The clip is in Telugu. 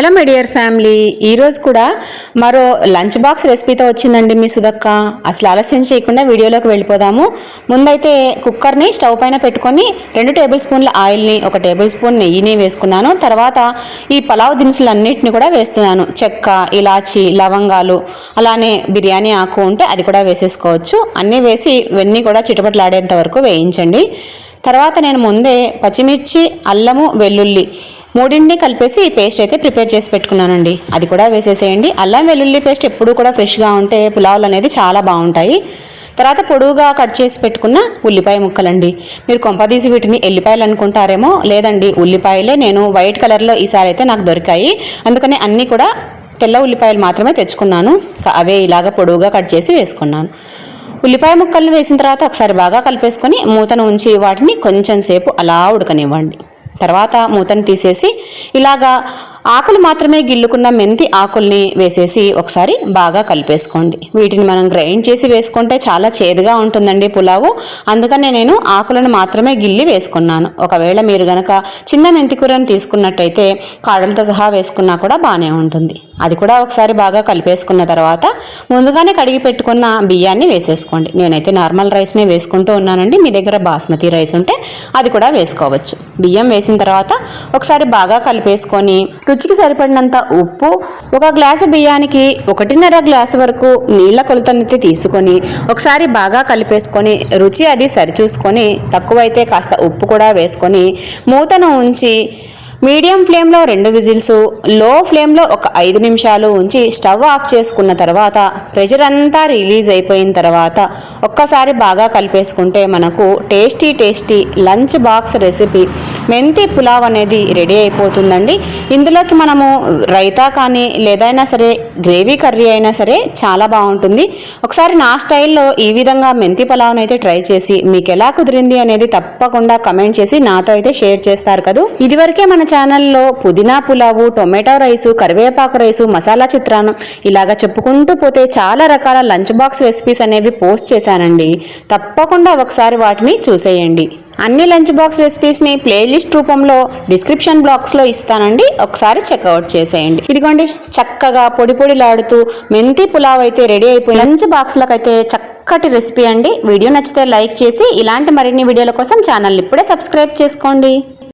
హలో మై డియర్ ఫ్యామిలీ, ఈరోజు కూడా మరో లంచ్ బాక్స్ రెసిపీతో వచ్చిందండి మీ సుధక్క. అసలు ఆలస్యం చేయకుండా వీడియోలోకి వెళ్ళిపోదాము. ముందైతే కుక్కర్ని స్టవ్ పైన పెట్టుకొని 2 టేబుల్ స్పూన్ల ఆయిల్ని 1 టేబుల్ స్పూన్ నెయ్యిని వేసుకున్నాను. తర్వాత ఈ పలావ్ దినుసులన్నిటిని కూడా వేస్తున్నాను. చెక్క, ఇలాచి, లవంగాలు, అలానే బిర్యానీ ఆకు ఉంటే అది కూడా వేసేసుకోవచ్చు. అన్నీ వేసి ఇవన్నీ కూడా చిటపటలాడేంత వరకు వేయించండి. తర్వాత నేను ముందే పచ్చిమిర్చి, అల్లము, వెల్లుల్లి మూడింటిని కలిపేసి ఈ పేస్ట్ అయితే ప్రిపేర్ చేసి పెట్టుకున్నానండి. అది కూడా వేసేసేయండి. అల్లం వెల్లుల్లి పేస్ట్ ఎప్పుడు కూడా ఫ్రెష్గా ఉంటే పులావులు అనేది చాలా బాగుంటాయి. తర్వాత పొడువుగా కట్ చేసి పెట్టుకున్న ఉల్లిపాయ ముక్కలండి. మీరు కొంపదీసి వీటిని ఎల్లిపాయలు అనుకుంటారేమో, లేదండి ఉల్లిపాయలే. నేను వైట్ కలర్లో ఈసారి అయితే నాకు దొరికాయి, అందుకని అన్నీ కూడా తెల్ల ఉల్లిపాయలు మాత్రమే తెచ్చుకున్నాను. అవే ఇలాగ పొడువుగా కట్ చేసి వేసుకున్నాను. ఉల్లిపాయ ముక్కలను వేసిన తర్వాత ఒకసారి బాగా కలిపేసుకొని మూతను ఉంచి వాటిని కొంచెం సేపు అలా ఉడకనివ్వండి. తర్వాత మూతను తీసేసి ఇలాగా ఆకులు మాత్రమే గిల్లుకున్న మెంతి ఆకుల్ని వేసేసి ఒకసారి బాగా కలిపేసుకోండి. వీటిని మనం గ్రైండ్ చేసి వేసుకుంటే చాలా చేదుగా ఉంటుందండి పులావు, అందుకనే నేను ఆకులను మాత్రమే గిల్లి వేసుకున్నాను. ఒకవేళ మీరు గనక చిన్న మెంతి కూరని తీసుకున్నట్టయితే కాడలతో సహా వేసుకున్నా కూడా బాగానే ఉంటుంది. అది కూడా ఒకసారి బాగా కలిపేసుకున్న తర్వాత ముందుగానే కడిగి పెట్టుకున్న బియ్యాన్ని వేసేసుకోండి. నేనైతే నార్మల్ రైస్నే వేసుకుంటూ ఉన్నానండి. మీ దగ్గర బాస్మతి రైస్ ఉంటే అది కూడా వేసుకోవచ్చు. బియ్యం వేసిన తర్వాత ఒకసారి బాగా కలిపేసుకొని రుచికి సరిపడినంత ఉప్పు, 1 గ్లాసు బియ్యానికి 1.5 గ్లాసు వరకు నీళ్ల కొలతనైతే తీసుకొని ఒకసారి బాగా కలిపేసుకొని రుచి అది సరిచూసుకొని తక్కువైతే కాస్త ఉప్పు కూడా వేసుకొని మూతను ఉంచి మీడియం ఫ్లేమ్లో 2 విజిల్స్, లో ఫ్లేమ్లో ఒక 5 నిమిషాలు ఉంచి స్టవ్ ఆఫ్ చేసుకున్న తర్వాత ప్రెషర్ అంతా రిలీజ్ అయిపోయిన తర్వాత ఒక్కసారి బాగా కలిపేసుకుంటే మనకు టేస్టీ లంచ్ బాక్స్ రెసిపీ మెంతి పులావ్ అనేది రెడీ అయిపోతుందండి. ఇందులోకి మనము రైతా కానీ లేదైనా సరే గ్రేవీ కర్రీ అయినా సరే చాలా బాగుంటుంది. ఒకసారి నా స్టైల్లో ఈ విధంగా మెంతి పులావ్ని అయితే ట్రై చేసి మీకు ఎలా కుదిరింది అనేది తప్పకుండా కమెంట్ చేసి నాతో అయితే షేర్ చేస్తారు కదా. ఇదివరకే మన ఛానల్లో పుదీనా పులావు, టొమాటో రైసు, కరివేపాకు రైసు, మసాలా చిత్రాన్నం ఇలాగా చెప్పుకుంటూ పోతే చాలా రకాల లంచ్ బాక్స్ రెసిపీస్ అనేవి పోస్ట్ చేశానండి. తప్పకుండా ఒకసారి వాటిని చూసేయండి. అన్ని లంచ్ బాక్స్ రెసిపీస్ని ప్లేలిస్ట్ రూపంలో డిస్క్రిప్షన్ బాక్స్లో ఇస్తానండి, ఒకసారి చెక్అవుట్ చేసేయండి. ఇదిగోండి, చక్కగా పొడిలాడుతూ మెంతి పులావ్ అయితే రెడీ అయిపోయి లంచ్ బాక్స్లకు అయితే చక్కటి రెసిపీ అండి. వీడియో నచ్చితే లైక్ చేసి ఇలాంటి మరిన్ని వీడియోల కోసం ఛానల్ ఇప్పుడే సబ్స్క్రైబ్ చేసుకోండి.